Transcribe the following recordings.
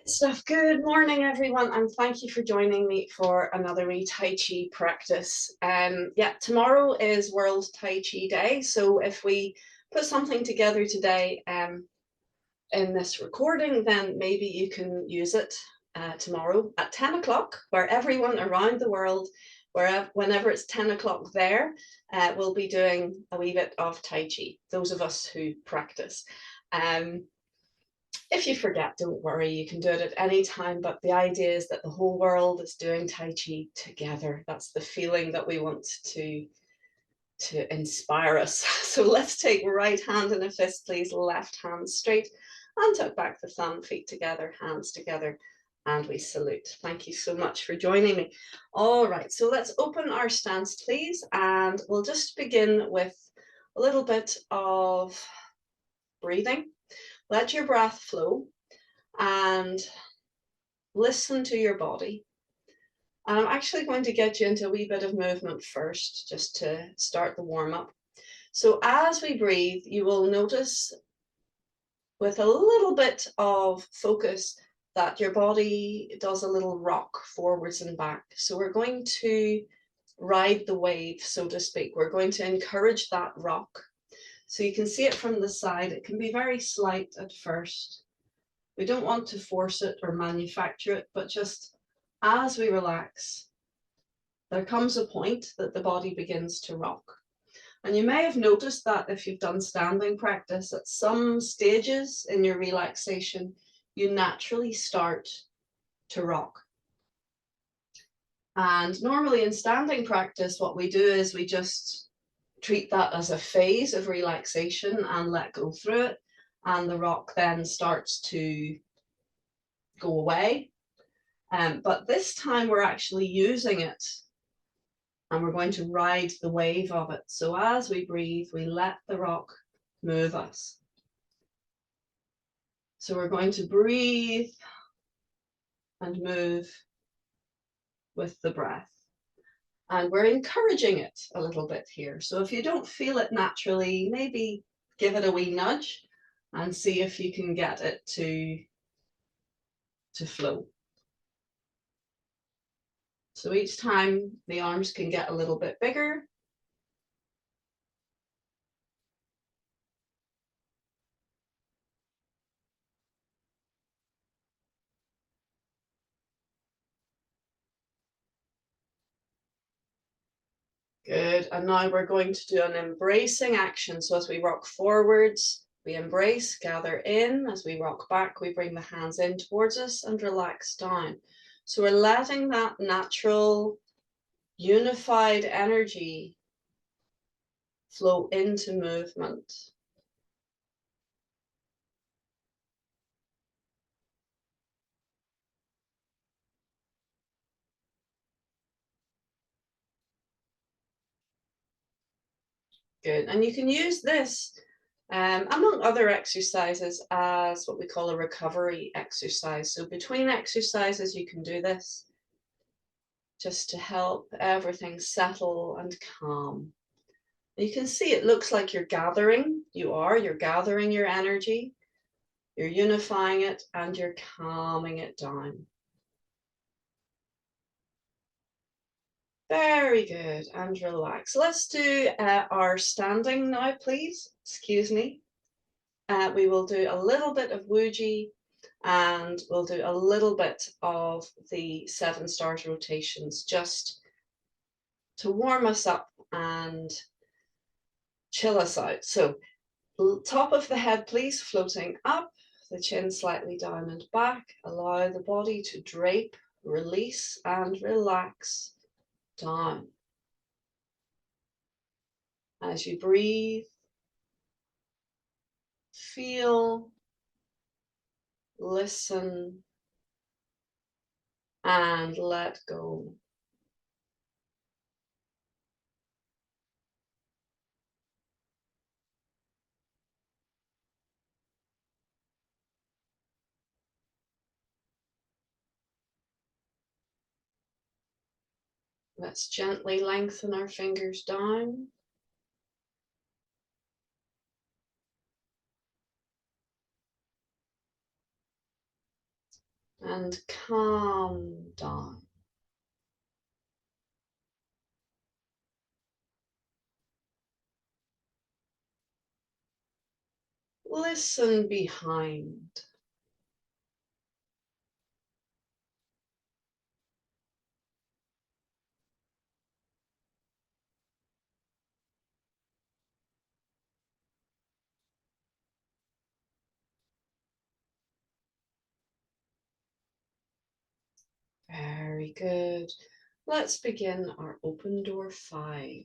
Stuff. Good morning, everyone, and thank you for joining me for another Tai Chi practice. Yeah, tomorrow is World Tai Chi Day, so if we put something together today in this recording, then maybe you can use it tomorrow at 10 o'clock, where everyone around the world, whenever it's 10 o'clock there, will be doing a wee bit of Tai Chi, those of us who practice. If you forget, don't worry, you can do it at any time, but the idea is that the whole world is doing Tai Chi together. That's the feeling that we want to inspire us. So let's take right hand in a fist, please, left hand straight, and tuck back the thumb, feet together, hands together, and we salute. Thank you so much for joining me. All right, so let's open our stance, please, and we'll just begin with a little bit of breathing. Let your breath flow and listen to your body. And I'm actually going to get you into a wee bit of movement first, just to start the warm up. So as we breathe, you will notice with a little bit of focus that your body does a little rock forwards and back. So we're going to ride the wave, so to speak. We're going to encourage that rock. So you can see it from the side. It can be very slight at first. We don't want to force it or manufacture it, but just as we relax, there comes a point that the body begins to rock. And you may have noticed that if you've done standing practice, at some stages in your relaxation, you naturally start to rock. And normally in standing practice, what we do is we just treat that as a phase of relaxation and let go through it. And the rock then starts to go away. But this time we're actually using it and we're going to ride the wave of it. So as we breathe, we let the rock move us. So we're going to breathe and move with the breath. And we're encouraging it a little bit here. So if you don't feel it naturally, maybe give it a wee nudge and see if you can get it to flow. So each time the arms can get a little bit bigger. Good, and now we're going to do an embracing action. So as we rock forwards, we embrace, gather in. As we rock back, we bring the hands in towards us and relax down. So we're letting that natural, unified energy flow into movement. Good, and you can use this among other exercises as what we call a recovery exercise. So between exercises, you can do this just to help everything settle and calm. You can see it looks like you're gathering. You're gathering your energy, you're unifying it, and you're calming it down. Very good, and relax. Let's do our standing now, please. Excuse me. We will do a little bit of Wuji and we'll do a little bit of the 7 stars rotations just to warm us up and chill us out. So top of the head, please, floating up, the chin slightly down and back. Allow the body to drape, release, and relax down. As you breathe, feel, listen, and let go. Let's gently lengthen our fingers down. and calm down. Listen behind. Very good. Let's begin our open door 5.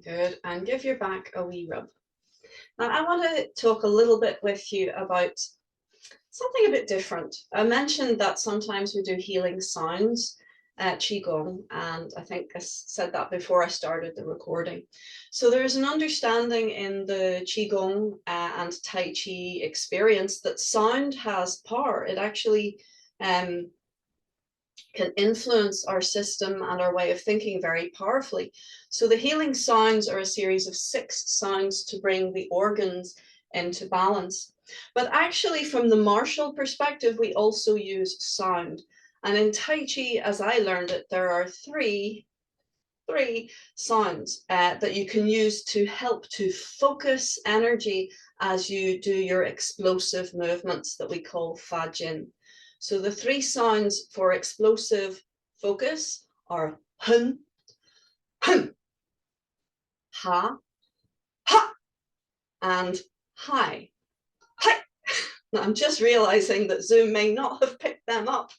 Good. And give your back a wee rub. Now, I want to talk a little bit with you about something a bit different. I mentioned that sometimes we do healing sounds, Qigong, and I think I said that before I started the recording. So there's an understanding in the Qigong and Tai Chi experience that sound has power. It actually can influence our system and our way of thinking very powerfully. So the healing sounds are a series of 6 sounds to bring the organs into balance. But actually, from the martial perspective, we also use sound. And in Tai Chi, as I learned it, there are three sounds that you can use to help to focus energy as you do your explosive movements that we call Fa Jin. So the 3 sounds for explosive focus are hun, hun, ha, ha, and hi, hi. Now, I'm just realizing that Zoom may not have picked them up.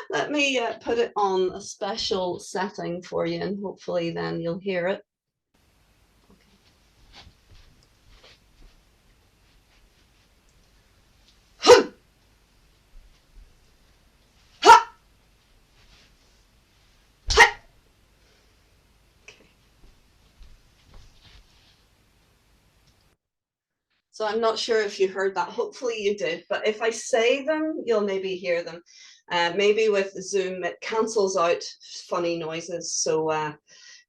Let me put it on a special setting for you, and hopefully then you'll hear it. Hun, ha, hi. So I'm not sure if you heard that. Hopefully you did. But if I say them, you'll maybe hear them. Maybe with Zoom, it cancels out funny noises. So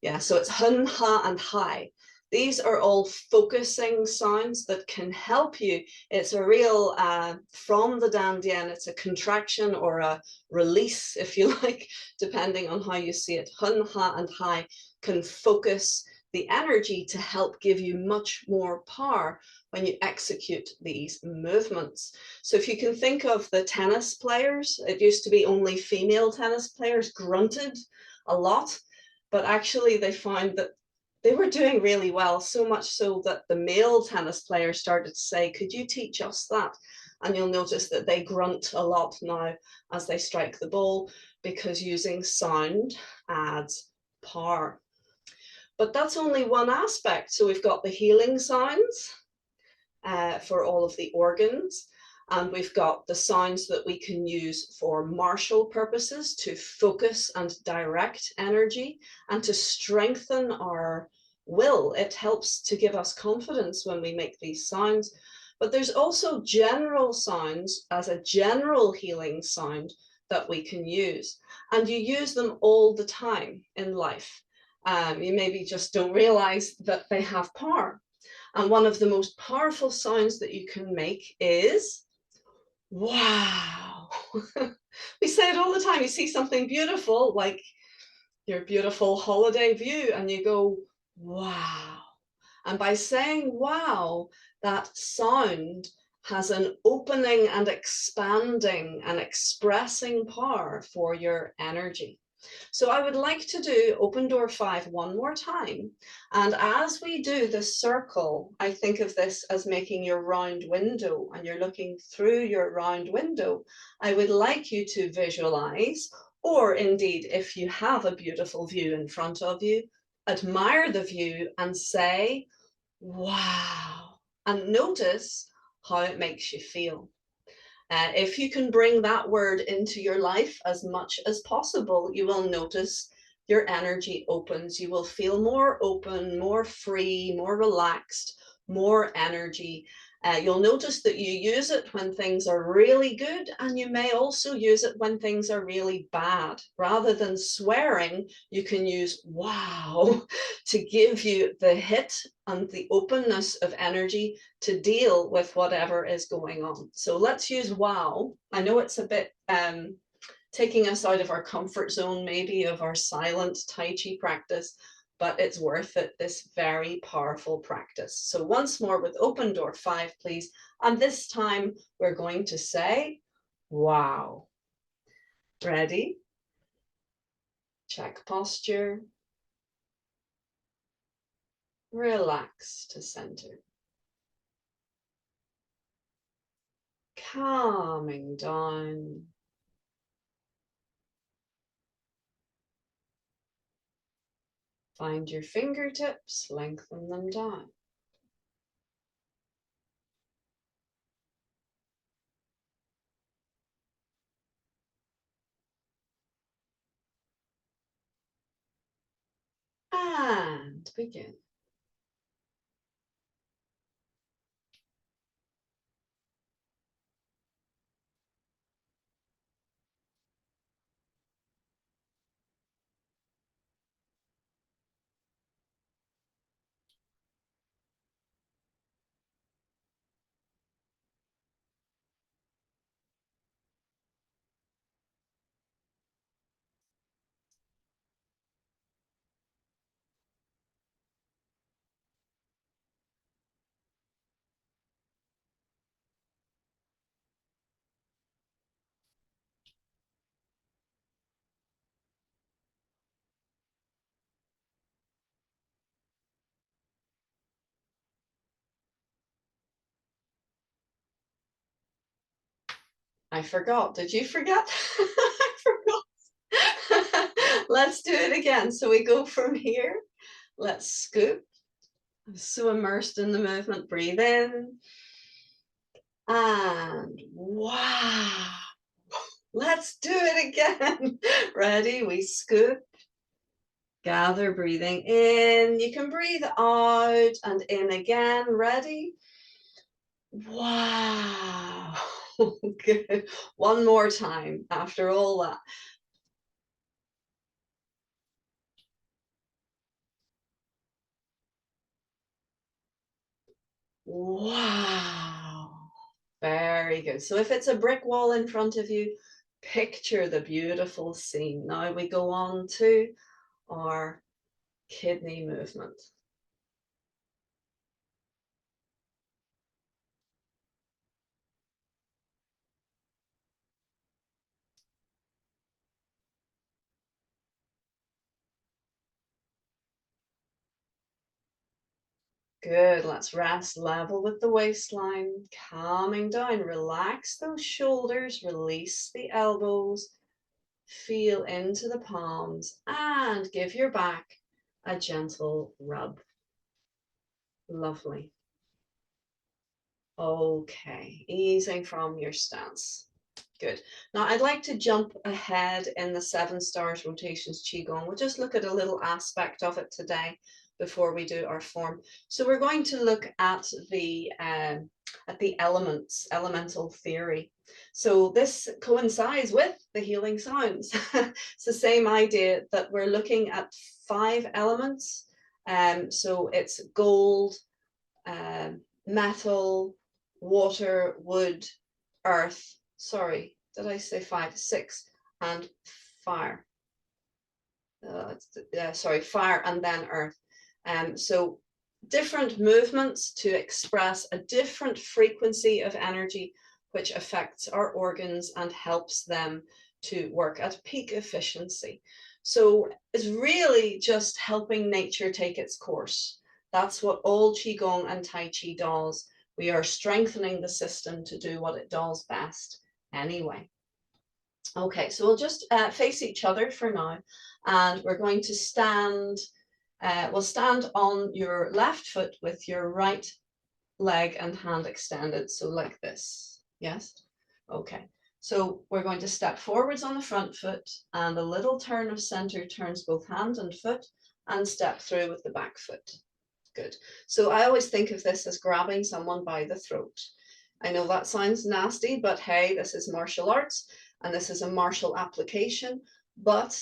yeah, so it's hun, ha, and hi. These are all focusing sounds that can help you. It's a real, from the Dandian, it's a contraction or a release, if you like, depending on how you see it. Hun, ha, and hi can focus the energy to help give you much more power when you execute these movements. So if you can think of the tennis players, it used to be only female tennis players grunted a lot, but actually they found that they were doing really well, so much so that the male tennis players started to say, could you teach us that? And you'll notice that they grunt a lot now as they strike the ball, because using sound adds power. But that's only one aspect. So we've got the healing sounds for all of the organs. And we've got the sounds that we can use for martial purposes to focus and direct energy and to strengthen our will. It helps to give us confidence when we make these sounds. But there's also general sounds as a general healing sound that we can use. And you use them all the time in life. You maybe just don't realize that they have power. And one of the most powerful sounds that you can make is wow. We say it all the time. You see something beautiful, like your beautiful holiday view, and you go, wow. And by saying wow, that sound has an opening and expanding and expressing power for your energy. So I would like to do open door 5 one more time. And as we do the circle, I think of this as making your round window, and you're looking through your round window. I would like you to visualize, or indeed, if you have a beautiful view in front of you, admire the view and say, wow, and notice how it makes you feel. If you can bring that word into your life as much as possible, you will notice your energy opens. You will feel more open, more free, more relaxed, more energy. You'll notice that you use it when things are really good, and you may also use it when things are really bad. Rather than swearing, you can use wow to give you the hit and the openness of energy to deal with whatever is going on. So let's use wow. I know it's a bit taking us out of our comfort zone, maybe of our silent Tai Chi practice, but it's worth it, this very powerful practice. So once more with open door 5, please. And this time we're going to say, wow. Ready? Check posture. Relax to center. Calming down. Find your fingertips, lengthen them down. And begin. I forgot. Did you forget? I forgot. Let's do it again. So we go from here. Let's scoop. I'm so immersed in the movement. Breathe in. And wow. Let's do it again. Ready? We scoop. Gather, breathing in. You can breathe out and in again. Ready? Wow. Good. One more time after all that. Wow. Very good. So if it's a brick wall in front of you, picture the beautiful scene. Now we go on to our kidney movement. Good. Let's rest level with the waistline, calming down. Relax those shoulders, release the elbows, feel into the palms, and give your back a gentle rub. Lovely. Okay, easing from your stance. Good. Now I'd like to jump ahead in the 7 stars rotations Qigong. We'll just look at a little aspect of it today before we do our form. So we're going to look at the elements, elemental theory. So this coincides with the healing sounds. It's the same idea that we're looking at 5 elements. So it's gold, metal, water, wood, earth. Sorry, did I say 5? 6, and fire. Sorry, fire and then earth. So different movements to express a different frequency of energy, which affects our organs and helps them to work at peak efficiency. So it's really just helping nature take its course. That's what all Qigong and Tai Chi does. We are strengthening the system to do what it does best anyway. Okay, so we'll just face each other for now, and we're going to stand, we'll stand on your left foot with your right leg and hand extended, so like this, yes? Okay, so we're going to step forwards on the front foot, and a little turn of center turns both hand and foot, and step through with the back foot. Good. So I always think of this as grabbing someone by the throat. I know that sounds nasty, but hey, this is martial arts, and this is a martial application, but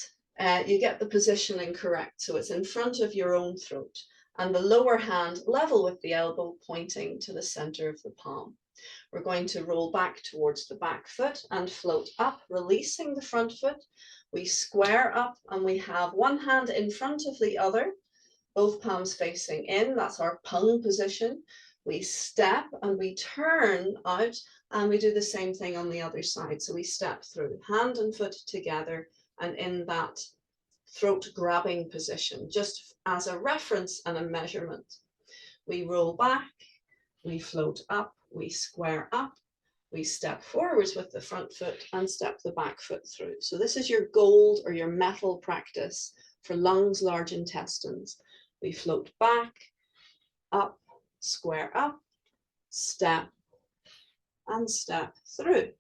you get the positioning correct. So it's in front of your own throat, and the lower hand level with the elbow pointing to the center of the palm. We're going to roll back towards the back foot and float up, releasing the front foot. We square up, and we have one hand in front of the other, both palms facing in. That's our pung position. We step and we turn out, and we do the same thing on the other side. So we step through, hand and foot together, and in that throat grabbing position, just as a reference and a measurement. We roll back, we float up, we square up, we step forwards with the front foot and step the back foot through. So this is your gold or your metal practice for lungs, large intestines. We float back, up, square up, step, and step through.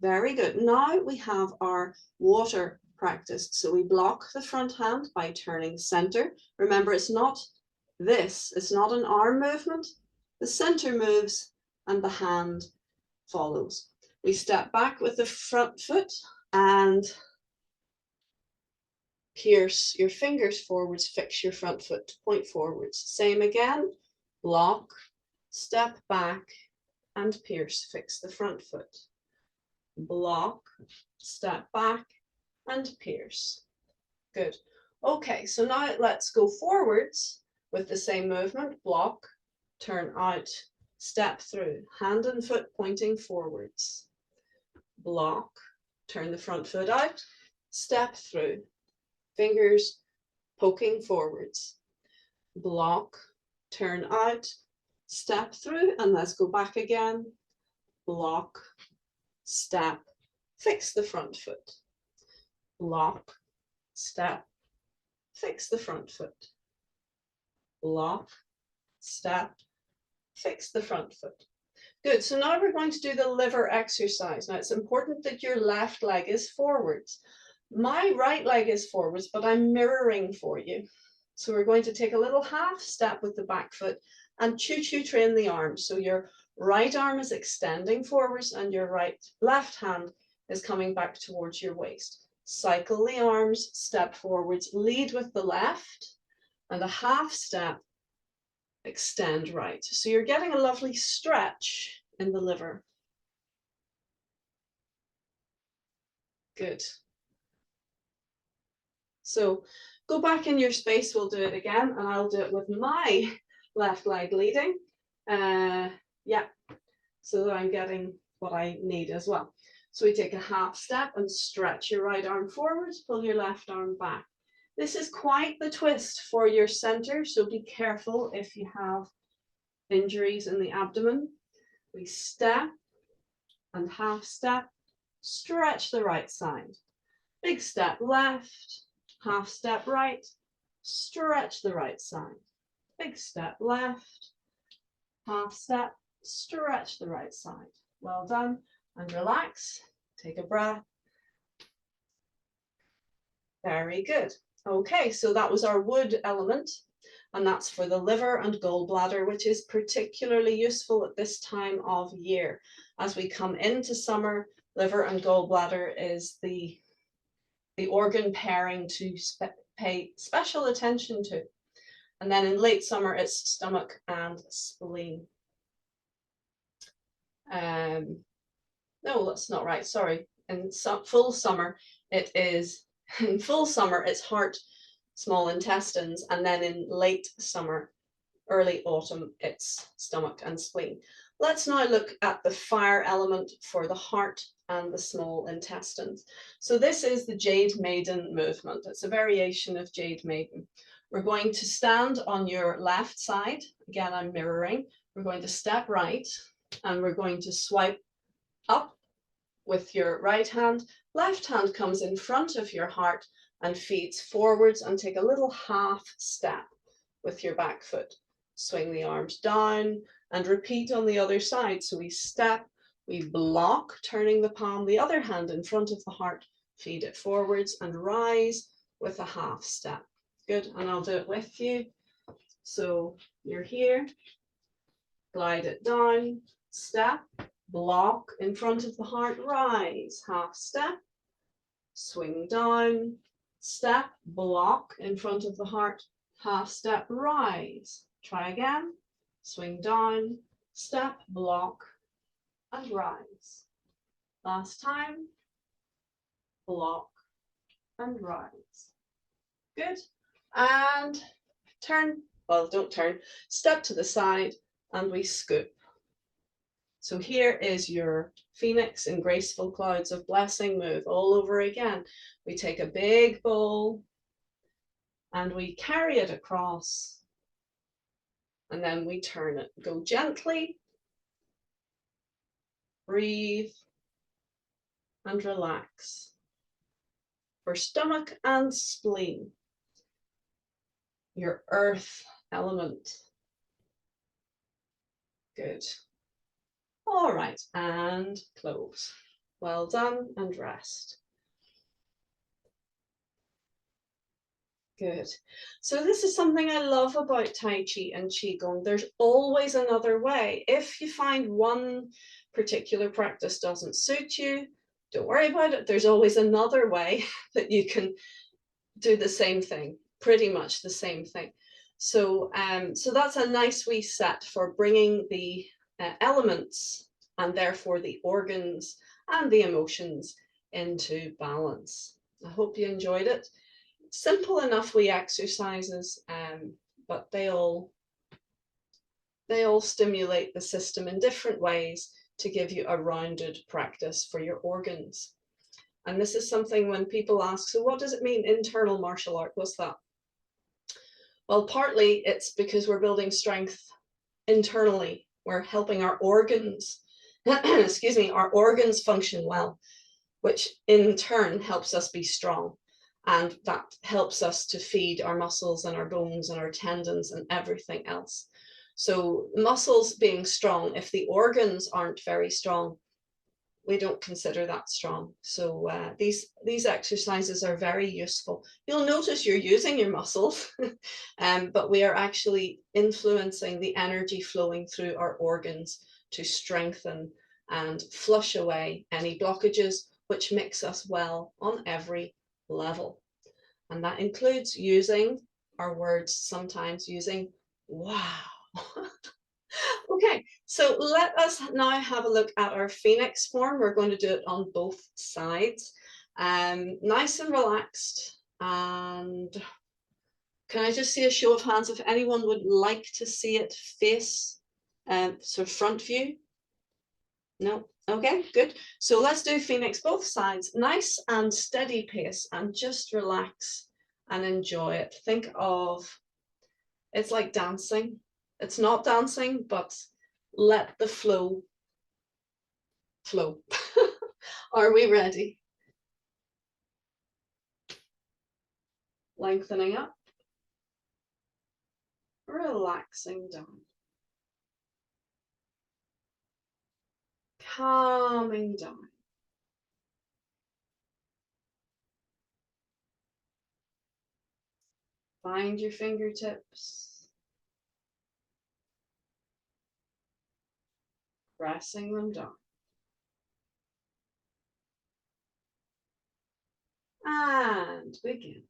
Very good. Now we have our water practice. So we block the front hand by turning center. Remember, it's not this, it's not an arm movement. The center moves and the hand follows. We step back with the front foot and pierce your fingers forwards, fix your front foot to point forwards. Same again, block, step back, and pierce, fix the front foot. Block, step back, and pierce. Good. Okay, so now let's go forwards with the same movement. Block, turn out, step through, hand and foot pointing forwards. Block, turn the front foot out, step through, fingers poking forwards. Block, turn out, step through, and let's go back again. Block, step, fix the front foot. Block, step, fix the front foot. Block, step, fix the front foot. Good, so now we're going to do the liver exercise. Now it's important that your left leg is forwards. My right leg is forwards, but I'm mirroring for you. So we're going to take a little half step with the back foot and choo-choo train the arms. So your right arm is extending forwards and your left hand is coming back towards your waist. Cycle the arms, step forwards, lead with the left, and a half step, extend right. So you're getting a lovely stretch in the liver. Good. So go back in your space, we'll do it again, and I'll do it with my left leg leading. Yeah, so that I'm getting what I need as well. So we take a half step and stretch your right arm forwards, pull your left arm back. This is quite the twist for your center, so be careful if you have injuries in the abdomen. We step and half step, stretch the right side. Big step left, half step right, stretch the right side. Big step left, half step, stretch the right side. Well done, and relax, take a breath. Very good. Okay, so that was our wood element, and that's for the liver and gallbladder, which is particularly useful at this time of year. As we come into summer, liver and gallbladder is the organ pairing to pay special attention to. And then in late summer, it's stomach and spleen. No, that's not right. Sorry. In full summer, it is, in full summer, it's heart, small intestines. And then in late summer, early autumn, it's stomach and spleen. Let's now look at the fire element for the heart and the small intestines. So this is the Jade Maiden movement. It's a variation of Jade Maiden. We're going to stand on your left side. Again, I'm mirroring. We're going to step right and we're going to swipe up with your right hand. Left hand comes in front of your heart and feeds forwards, and take a little half step with your back foot. Swing the arms down and repeat on the other side. So we step, we block, turning the palm, the other hand in front of the heart, feed it forwards and rise with a half step. Good, and I'll do it with you. So you're here, glide it down, step, block in front of the heart, rise, half step, swing down, step, block in front of the heart, half step, rise. Try again, swing down, step, block, and rise. Last time, block, and rise. Good. And turn, well, don't turn, step to the side, and we scoop. So here is your Phoenix in graceful clouds of blessing move all over again. We take a big bowl and we carry it across, and then we turn it. Go gently, breathe, and relax. For stomach and spleen, your earth element. Good. All right, and close. Well done, and rest. Good. So this is something I love about Tai Chi and Qigong. There's always another way. If you find one particular practice doesn't suit you, don't worry about it. There's always another way that you can do the same thing, pretty much the same thing. So, so that's a nice wee set for bringing the elements and therefore the organs and the emotions into balance. I hope you enjoyed it. Simple enough wee exercises, but they all stimulate the system in different ways to give you a rounded practice for your organs. And this is something when people ask, so what does it mean, internal martial art? What's that? Well, partly it's because we're building strength internally. We're helping our organs, excuse me, our organs function well, which in turn helps us be strong. And that helps us to feed our muscles and our bones and our tendons and everything else. So muscles being strong, if the organs aren't very strong, we don't consider that strong. So these exercises are very useful. You'll notice you're using your muscles, but we are actually influencing the energy flowing through our organs to strengthen and flush away any blockages, which makes us well on every level. And that includes using our words, sometimes using wow. Okay, so let us now have a look at our Phoenix form. We're going to do it on both sides. Nice and relaxed. And can I just see a show of hands if anyone would like to see it face, sort of front view? No? Okay, good. So let's do Phoenix both sides. Nice and steady pace, and just relax and enjoy it. Think of, it's like dancing. It's not dancing, but let the flow flow. Are we ready? Lengthening up, relaxing down, calming down. Find your fingertips, pressing them down. And begin.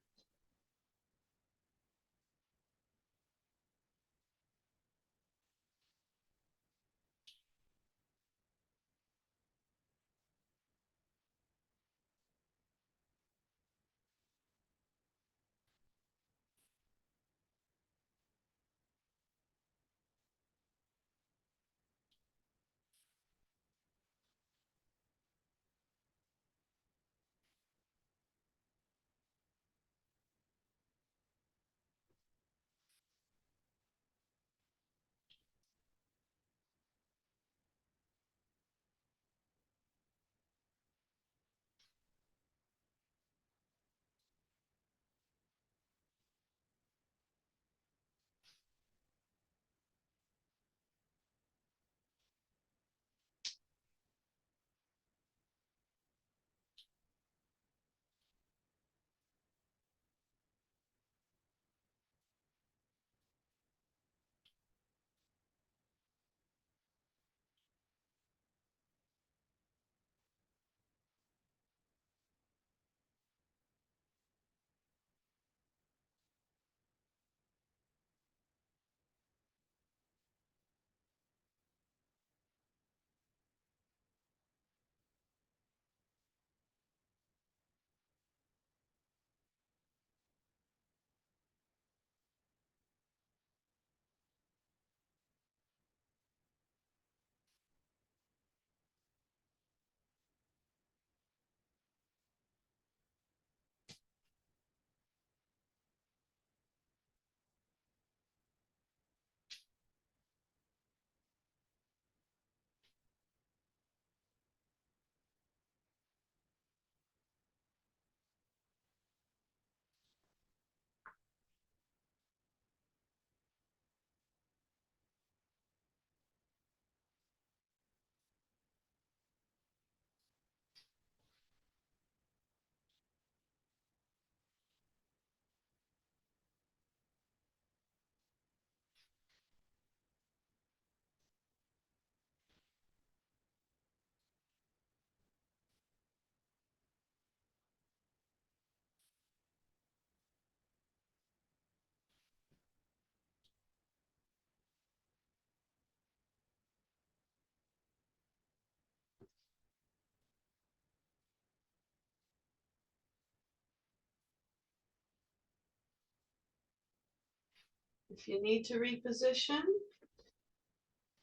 If you need to reposition,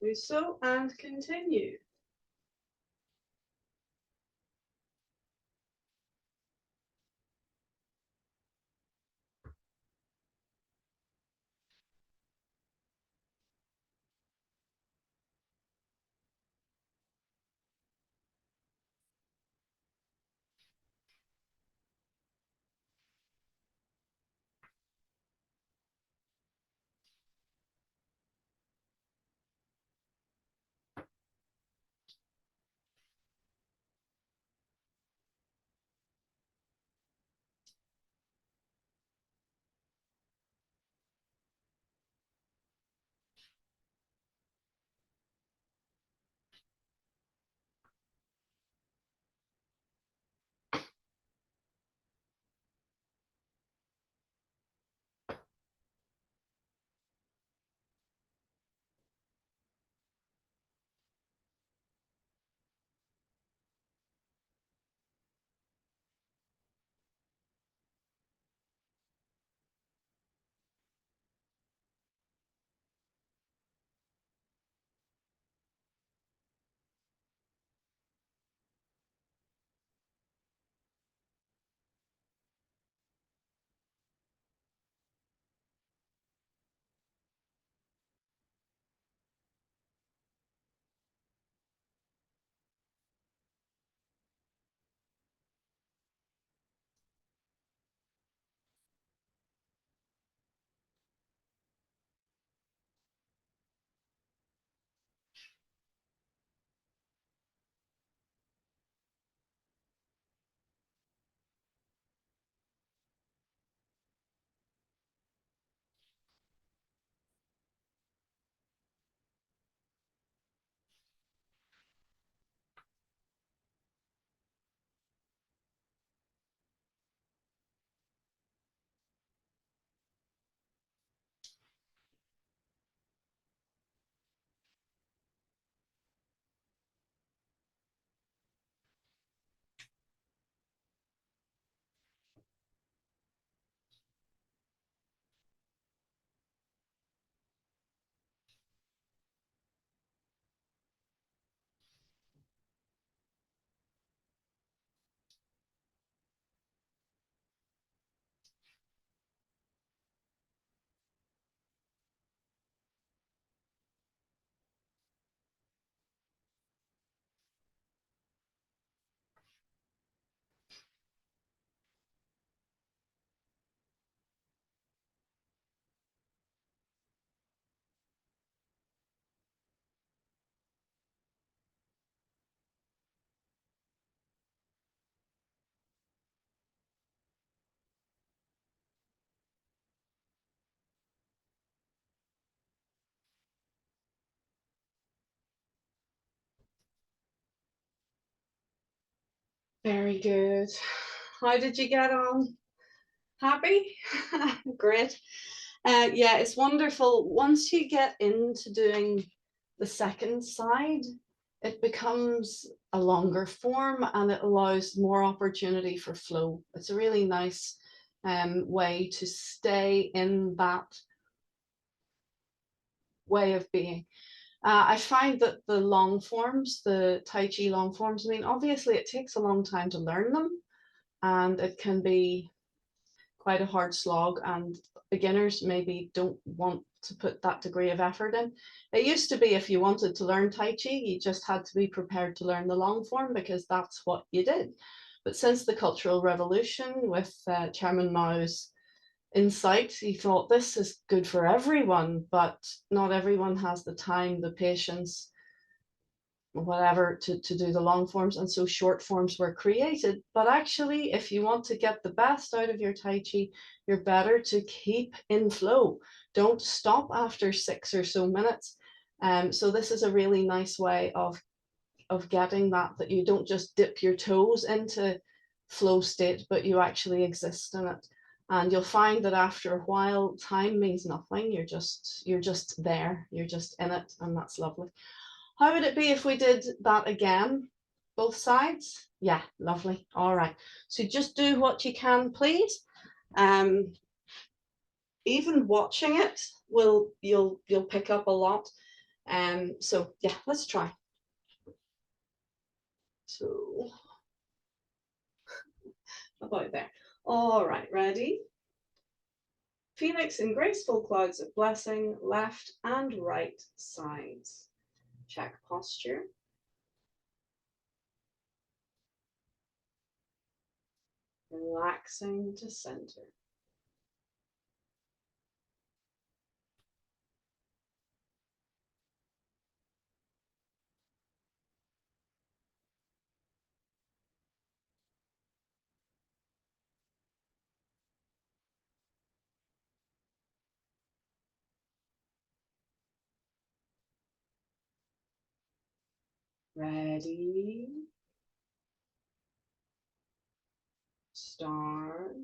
do so and continue. Very good. How did you get on? Happy? Great. Yeah, it's wonderful. Once you get into doing the second side, it becomes a longer form and it allows more opportunity for flow. It's a really nice way to stay in that way of being. I find that the long forms, the Tai Chi long forms, I mean, obviously it takes a long time to learn them and it can be quite a hard slog, and beginners maybe don't want to put that degree of effort in. It used to be if you wanted to learn Tai Chi, you just had to be prepared to learn the long form because that's what you did. But since the Cultural Revolution with Chairman Mao's insight, he thought this is good for everyone, but not everyone has the time, the patience, whatever to do the long forms, and so short forms were created. But actually, if you want to get the best out of your Tai Chi, you're better to keep in flow. Don't stop after 6 or so minutes. So this is a really nice way of getting that you don't just dip your toes into flow state, but you actually exist in it. And you'll find that after a while, time means nothing. You're just there, you're just in it, and that's lovely. How would it be if we did that again? Both sides? Yeah, lovely. All right. So just do what you can, please. Even watching it will you'll pick up a lot. So yeah, let's try. So about there. All right, ready? Phoenix in graceful clouds of blessing, left and right sides. Check posture. Relaxing to center. Ready? Start.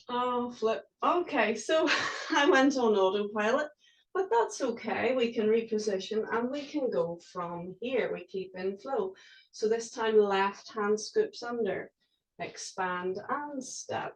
Oh, flip. Okay, so I went on autopilot, but that's okay. We can reposition and we can go from here. We keep in flow. So this time left hand scoops under, expand and step.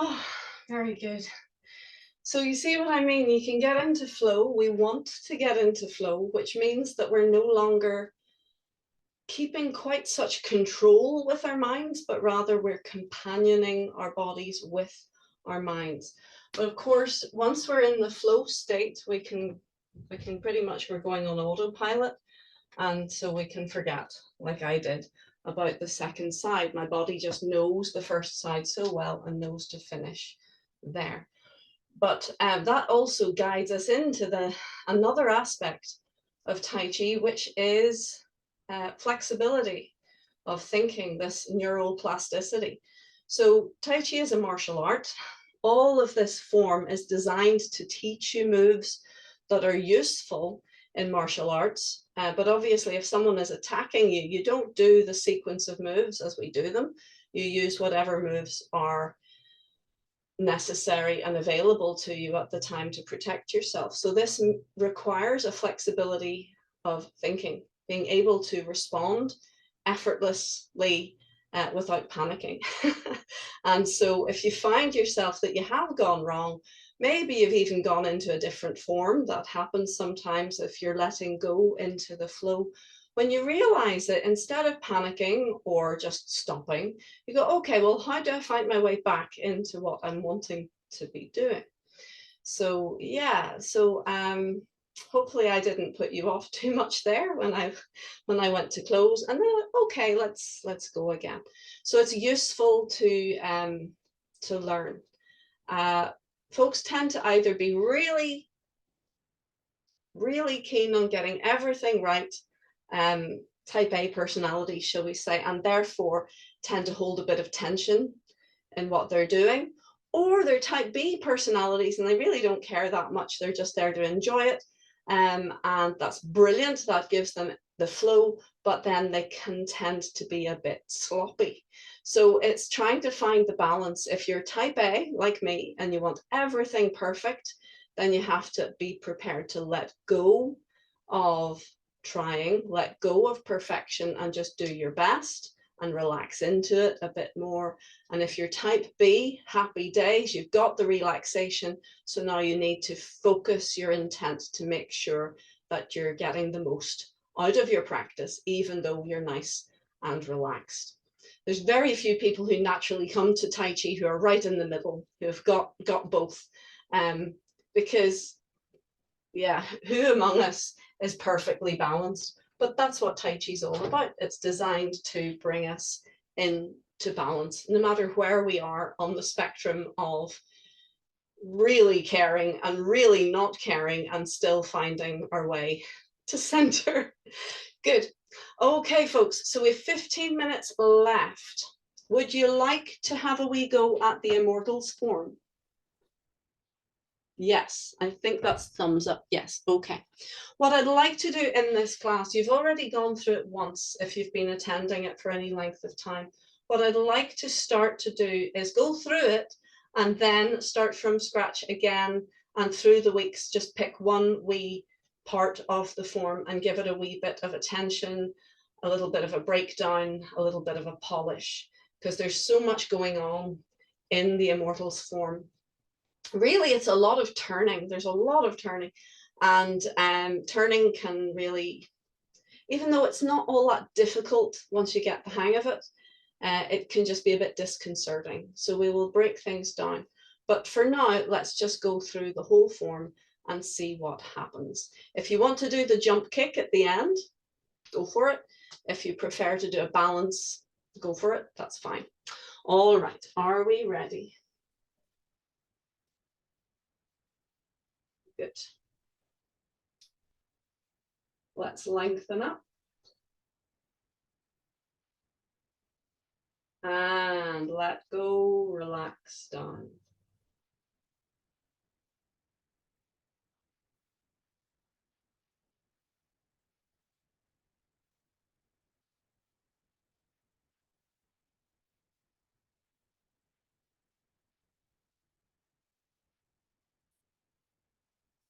Oh, very good. So you see what I mean? You can get into flow. We want to get into flow, which means that we're no longer keeping quite such control with our minds, but rather we're companioning our bodies with our minds. But of course, once we're in the flow state, we can pretty much, we're going on autopilot. And so we can forget, like I did, about the second side. My body just knows the first side so well and knows to finish there. But that also guides us into another aspect of Tai Chi, which is flexibility of thinking, this neuroplasticity. So Tai Chi is a martial art. All of this form is designed to teach you moves that are useful in martial arts. But obviously, if someone is attacking you, you don't do the sequence of moves as we do them. You use whatever moves are necessary and available to you at the time to protect yourself. So this requires a flexibility of thinking, being able to respond effortlessly without panicking. And so if you find yourself that you have gone wrong, maybe you've even gone into a different form. That happens sometimes if you're letting go into the flow. When you realize it, instead of panicking or just stopping, you go, okay, well, how do I find my way back into what I'm wanting to be doing? So yeah, so hopefully I didn't put you off too much there when I went to close, and then okay, let's go again. So it's useful to learn. Folks tend to either be really keen on getting everything right, type A personality, shall we say, and therefore tend to hold a bit of tension in what they're doing. Or they're type B personalities and they really don't care that much. They're just there to enjoy it. And that's brilliant. That gives them the flow, but then they can tend to be a bit sloppy. So it's trying to find the balance. If you're type A, like me, and you want everything perfect, then you have to be prepared to let go of trying, let go of perfection, and just do your best and relax into it a bit more. And if you're type B, happy days, you've got the relaxation. So now you need to focus your intent to make sure that you're getting the most out of your practice, even though you're nice and relaxed. There's very few people who naturally come to Tai Chi who are right in the middle, who have got both. Because, yeah, who among us is perfectly balanced? But that's what Tai Chi is all about. It's designed to bring us into balance, no matter where we are on the spectrum of really caring and really not caring and still finding our way to center. Good. Okay, folks, so we have 15 minutes left. Would you like to have a wee go at the Immortals form? Yes, I think that's thumbs up. Yes, okay. What I'd like to do in this class, you've already gone through it once if you've been attending it for any length of time. What I'd like to start to do is go through it and then start from scratch again, and through the weeks just pick one wee part of the form and give it a wee bit of attention, a little bit of a breakdown, a little bit of a polish, because there's so much going on in the Immortals form. Really, it's a lot of turning. There's a lot of turning, and turning can really, even though it's not all that difficult once you get the hang of it, it can just be a bit disconcerting. So we will break things down. But for now, let's just go through the whole form and see what happens. If you want to do the jump kick at the end, go for it. If you prefer to do a balance, go for it. That's fine. All right, are we ready? Good. Let's lengthen up. And let go, relax down.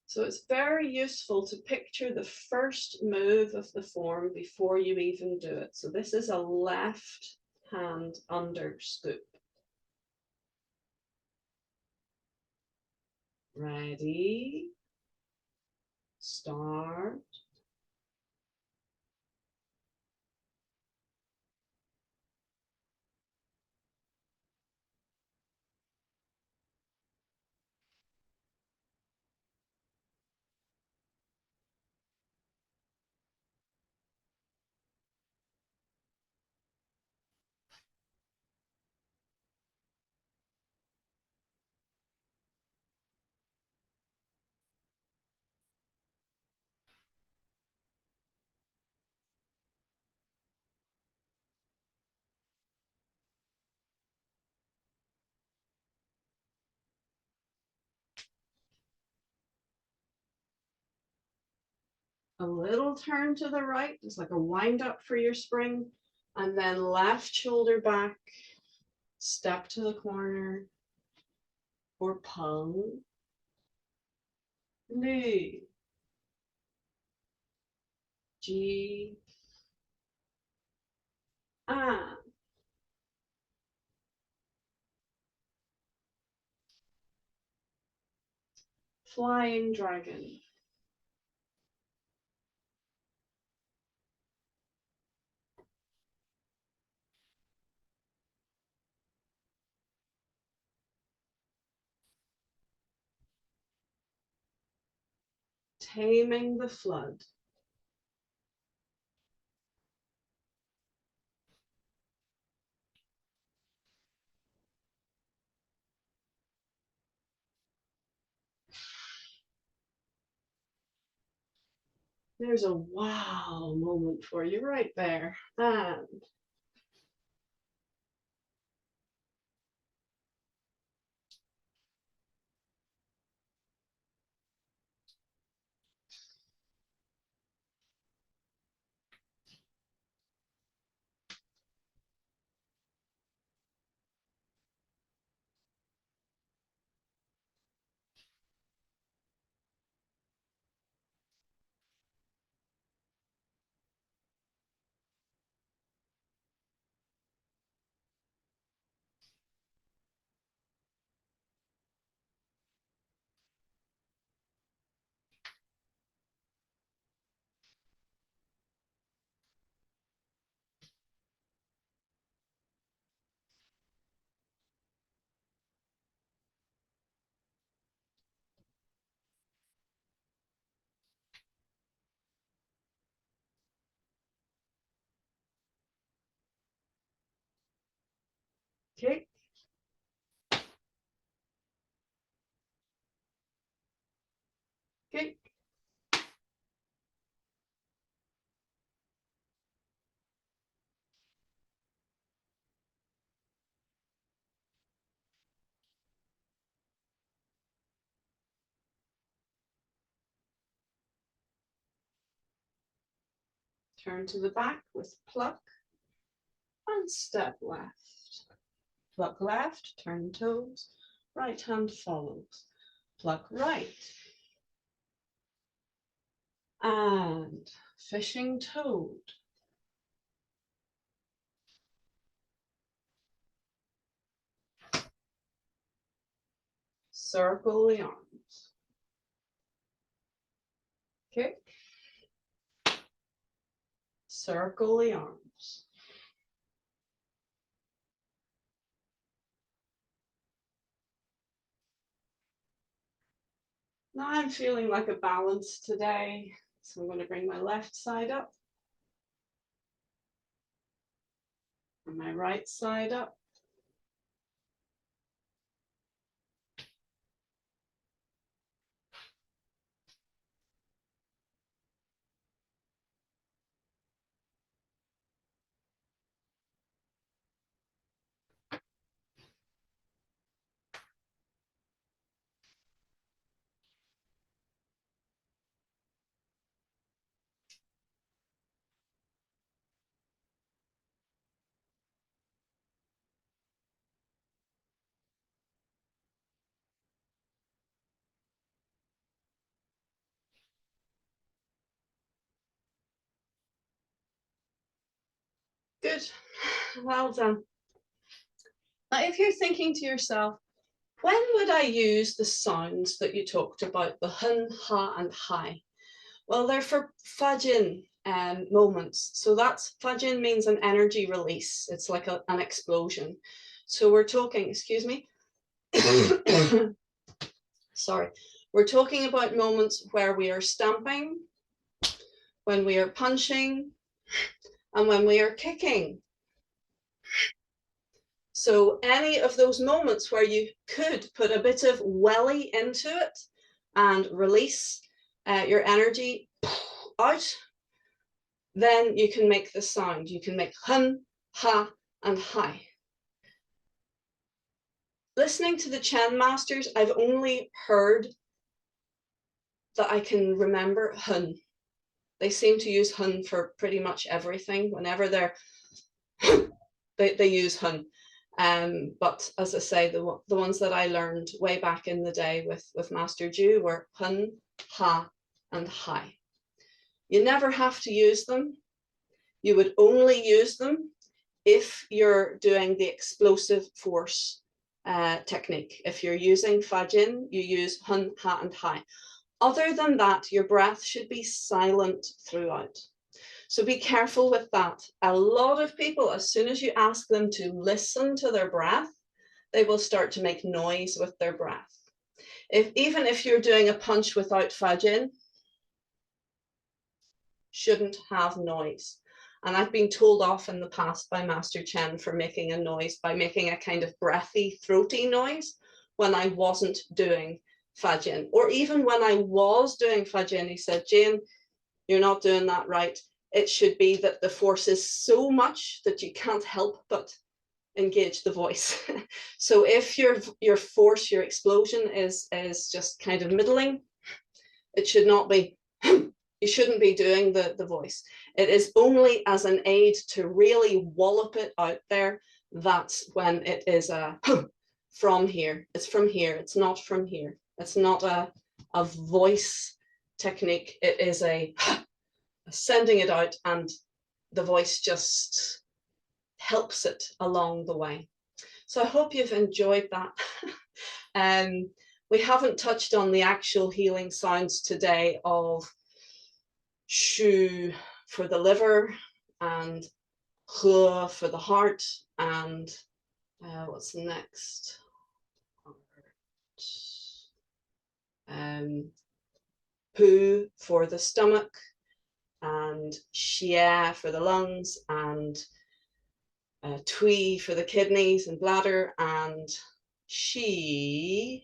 So it's very useful to picture the first move of the form before you even do it. So this is a left hand under scoop. Ready, start. A little turn to the right, just like a wind up for your spring, and then left shoulder back, step to the corner, or pung, lu, ji, an, flying dragon. Taming the flood. There's a wow moment for you right there. And kick, kick, turn to the back with pluck and step left. Pluck left, turn toes, right hand follows. Pluck right. And fishing toad. Circle the arms. Kick. Circle the arms. Now I'm feeling like a balance today, so I'm going to bring my left side up and my right side up. Good. Well done. Now, if you're thinking to yourself, When would I use the sounds that you talked about, the hun, ha, and hai? Well, they're for Fa Jin moments. So that's, Fa Jin means an energy release. It's like an explosion. So we're talking, excuse me. Sorry. We're talking about moments where we are stamping, when we are punching, and when we are kicking. So any of those moments where you could put a bit of welly into it and release your energy out, then you can make the sound. You can make hun, ha, and hai. Listening to the Chen masters, I've only heard that I can remember hun. They seem to use hun for pretty much everything. Whenever they're, they use hun. But as I say, the ones that I learned way back in the day with Master Ju were hun, ha, and hai. You never have to use them. You would only use them if you're doing the explosive force technique. If you're using Fa Jin, you use hun, ha, and hai. Other than that, your breath should be silent throughout. So be careful with that. A lot of people, as soon as you ask them to listen to their breath, they will start to make noise with their breath. Even if you're doing a punch without Fa Jin, shouldn't have noise. And I've been told off in the past by Master Chen for making a noise, by making a kind of breathy, throaty noise when I wasn't doing Fa Jin. Or even when I was doing Fa Jin, he said, Jane, you're not doing that right. It should be that the force is so much that you can't help but engage the voice. So if your force, your explosion is just kind of middling, it should not be, you shouldn't be doing the voice. It is only as an aid to really wallop it out there. That's when it is a from here. It's from here. It's not from here. It's not a voice technique. It is a sending it out, and the voice just helps it along the way. So I hope you've enjoyed that. We haven't touched on the actual healing sounds today of shu for the liver and he for the heart, and what's next? Pu for the stomach, and xia for the lungs, and tui for the kidneys and bladder, and shi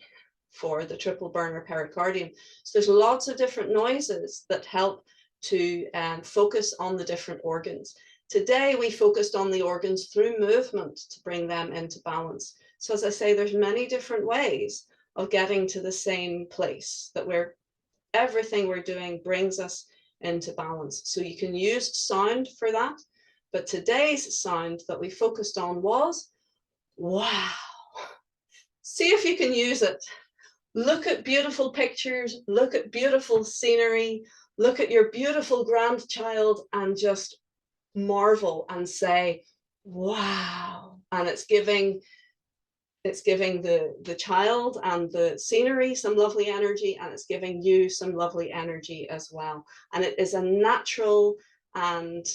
for the triple burner pericardium. So there's lots of different noises that help to focus on the different organs. Today we focused on the organs through movement to bring them into balance. So as I say, there's many different ways of getting to the same place, that everything we're doing brings us into balance. So you can use sound for that. But today's sound that we focused on was wow. See if you can use it. Look at beautiful pictures, look at beautiful scenery, look at your beautiful grandchild and just marvel and say, wow. And it's giving the child and the scenery some lovely energy, and it's giving you some lovely energy as well. And it is a natural and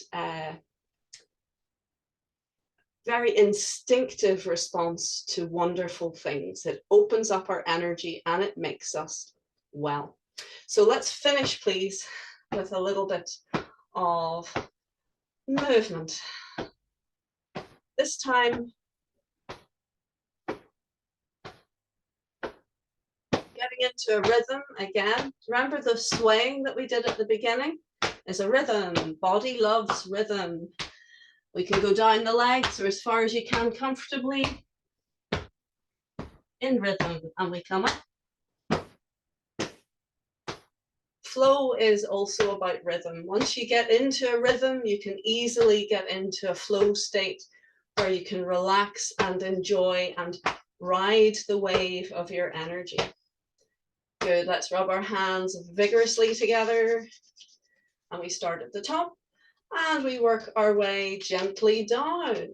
very instinctive response to wonderful things. It opens up our energy and it makes us well. So let's finish, please, with a little bit of movement. This time, getting into a rhythm again. Remember the swaying that we did at the beginning? Is a rhythm. Body loves rhythm. We can go down the legs or as far as you can comfortably in rhythm, and we come up. Flow is also about rhythm. Once you get into a rhythm, you can easily get into a flow state where you can relax and enjoy and ride the wave of your energy. Good, let's rub our hands vigorously together, and we start at the top and we work our way gently down.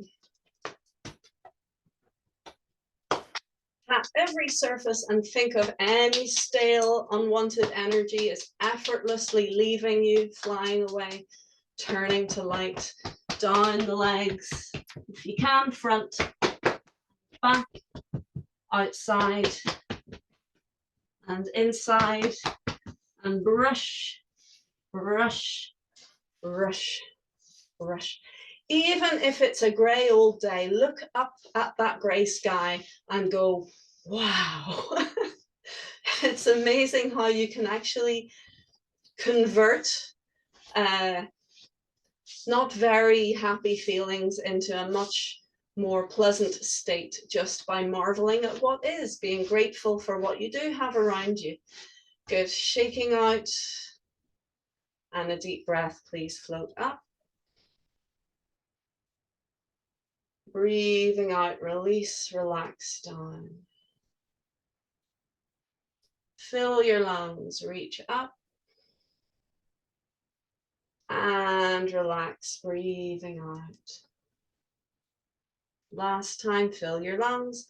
Tap every surface and think of any stale, unwanted energy is effortlessly leaving you, flying away, turning to light. Down the legs, if you can, front, back, outside, and inside, and brush, brush, brush, brush. Even if it's a grey old day, look up at that grey sky and go, wow. It's amazing how you can actually convert not very happy feelings into a much more pleasant state just by marveling at what is, being grateful for what you do have around you. Good. Shaking out, and a deep breath, please float up. Breathing out, release, relax down. Fill your lungs, reach up. And relax, breathing out. Last time, fill your lungs.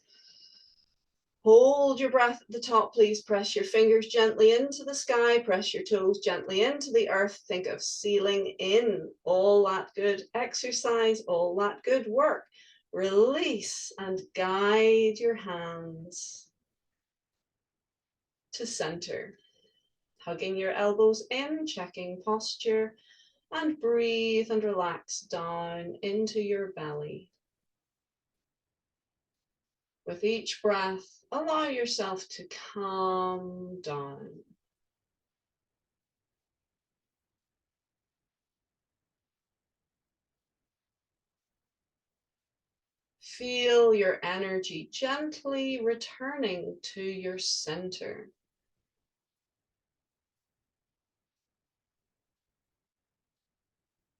Hold your breath at the top, please. Press your fingers gently into the sky. Press your toes gently into the earth. Think of sealing in all that good exercise, all that good work. Release and guide your hands to center. Hugging your elbows in, checking posture, and breathe and relax down into your belly. With each breath, allow yourself to calm down. Feel your energy gently returning to your center.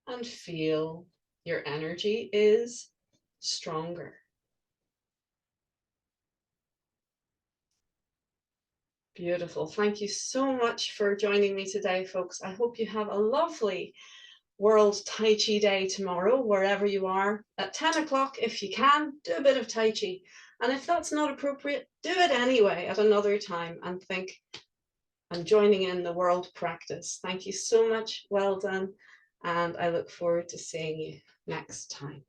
And feel your energy is stronger. Beautiful. Thank you so much for joining me today, folks. I hope you have a lovely World Tai Chi Day tomorrow, wherever you are. At 10 o'clock, if you can, do a bit of Tai Chi. And if that's not appropriate, do it anyway at another time and think, I'm joining in the world practice. Thank you so much. Well done. And I look forward to seeing you next time.